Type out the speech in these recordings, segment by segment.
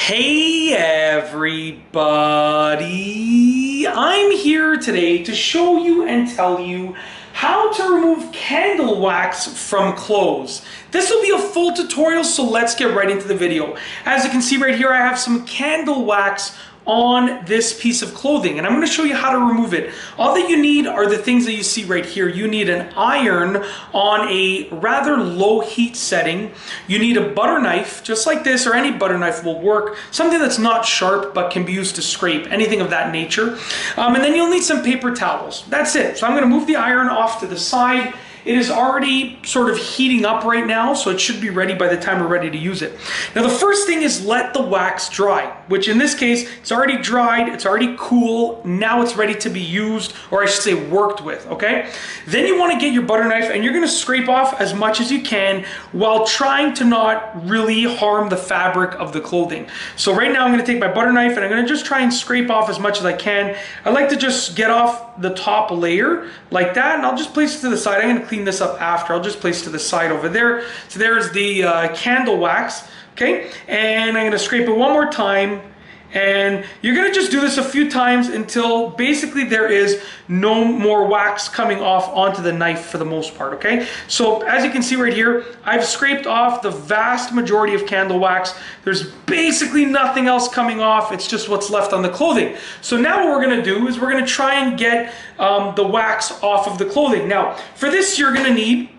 Hey everybody, I'm here today to show you and tell you how to remove candle wax from clothes. This will be a full tutorial, so let's get right into the video. As you can see right here, I have some candle wax on this piece of clothing, and I'm going to show you how to remove it. All that you need are the things that you see right here. You need an iron on a rather low heat setting. You need a butter knife, just like this, or any butter knife will work. Something that's not sharp but can be used to scrape, anything of that nature. And then you'll need some paper towels. That's it. So I'm going to move the iron off to the side. It is already sort of heating up right now, so it should be ready by the time we're ready to use it. Now the first thing is let the wax dry, which in this case, it's already dried, it's already cool, now it's ready to be used, or I should say worked with, okay? Then you want to get your butter knife and you're going to scrape off as much as you can while trying to not really harm the fabric of the clothing. So right now I'm going to take my butter knife and I'm going to just try and scrape off as much as I can. I like to just get off the top layer like that, and I'll just place it to the side. I'm going to clean this up after. I'll just place it to the side over there. So there's the candle wax, okay? And I'm going to scrape it one more time. And you're going to just do this a few times until basically there is no more wax coming off onto the knife for the most part, okay? So as you can see right here, I've scraped off the vast majority of candle wax. There's basically nothing else coming off. It's just what's left on the clothing. So now what we're going to do is we're going to try and get the wax off of the clothing. Now, for this, you're going to need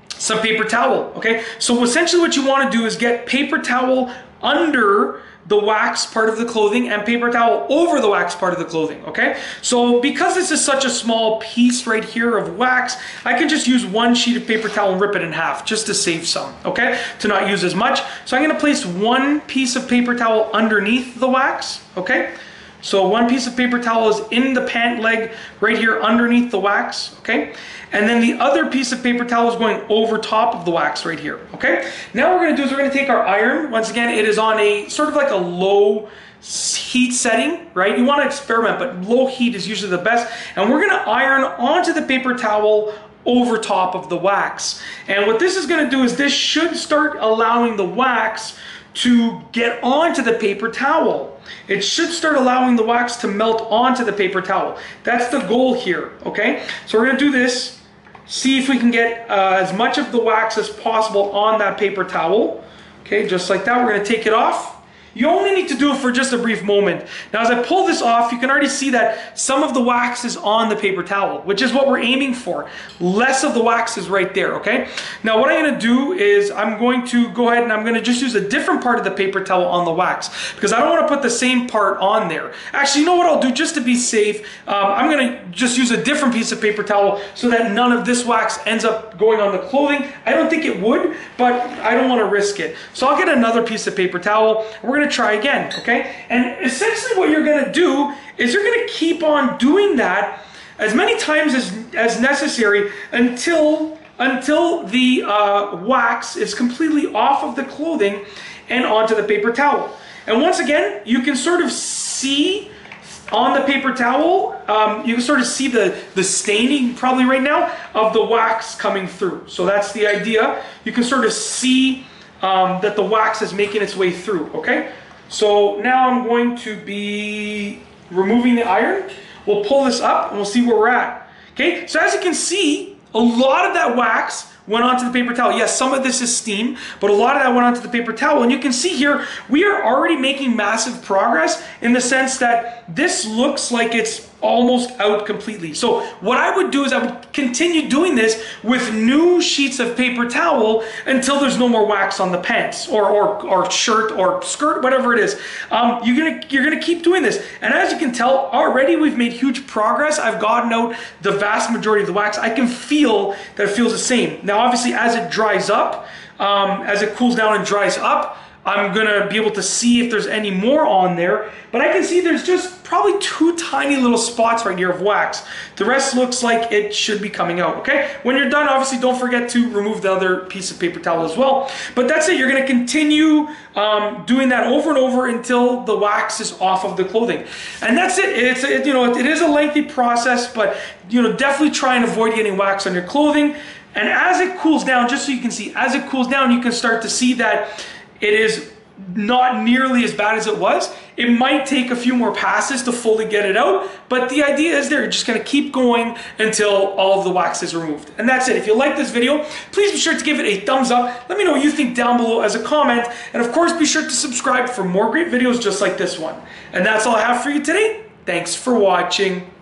some paper towel, okay? So essentially what you want to do is get paper towel under the wax part of the clothing and paper towel over the wax part of the clothing, okay? So because this is such a small piece right here of wax, I can just use one sheet of paper towel and rip it in half just to save some, okay? To not use as much. So I'm gonna place one piece of paper towel underneath the wax, okay? So one piece of paper towel is in the pant leg right here underneath the wax, okay? And then the other piece of paper towel is going over top of the wax right here, okay? Now what we're gonna do is we're gonna take our iron. Once again, it is on a sort of like a low heat setting, right? You wanna experiment, but low heat is usually the best. And we're gonna iron onto the paper towel over top of the wax. And what this is gonna do is this should start allowing the wax to get onto the paper towel. It should start allowing the wax to melt onto the paper towel. That's the goal here, okay? So we're gonna do this, see if we can get as much of the wax as possible on that paper towel. Okay, just like that. We're gonna take it off. You only need to do it for just a brief moment. Now as I pull this off, you can already see that some of the wax is on the paper towel, which is what we're aiming for. Less of the wax is right there, okay? Now what I'm gonna do is I'm going to go ahead and I'm gonna just use a different part of the paper towel on the wax because I don't wanna put the same part on there. Actually, you know what I'll do just to be safe? I'm gonna just use a different piece of paper towel so that none of this wax ends up going on the clothing. I don't think it would, but I don't wanna risk it. So I'll get another piece of paper towel. We're gonna try again, okay? And essentially what you're gonna do is you're gonna keep on doing that as many times as necessary until the wax is completely off of the clothing and onto the paper towel. And once again, you can sort of see on the paper towel, you can sort of see the staining probably right now of the wax coming through. So that's the idea. You can sort of see that the wax is making its way through, okay? So now I'm going to be removing the iron. We'll pull this up and we'll see where we're at. Okay, so as you can see, a lot of that wax went onto the paper towel. Yes, some of this is steam, but a lot of that went onto the paper towel. And you can see here, we are already making massive progress in the sense that this looks like it's almost out completely. So what I would do is I would continue doing this with new sheets of paper towel until there's no more wax on the pants or shirt or skirt, whatever it is. You're gonna keep doing this. And as you can tell, already we've made huge progress. I've gotten out the vast majority of the wax. I can feel that it feels the same. Now obviously as it dries up, as it cools down and dries up, I'm gonna be able to see if there's any more on there, but I can see there's just probably two tiny little spots right here of wax. The rest looks like it should be coming out, okay? When you're done, obviously don't forget to remove the other piece of paper towel as well. But that's it, you're gonna continue doing that over and over until the wax is off of the clothing. And that's it. It is a lengthy process, but definitely try and avoid getting wax on your clothing. And as it cools down, just so you can see, as it cools down, you can start to see that it is not nearly as bad as it was. It might take a few more passes to fully get it out, but the idea is there. You're just gonna keep going until all of the wax is removed. And that's it. If you like this video, please be sure to give it a thumbs up. Let me know what you think down below as a comment. And of course, be sure to subscribe for more great videos just like this one. And that's all I have for you today. Thanks for watching.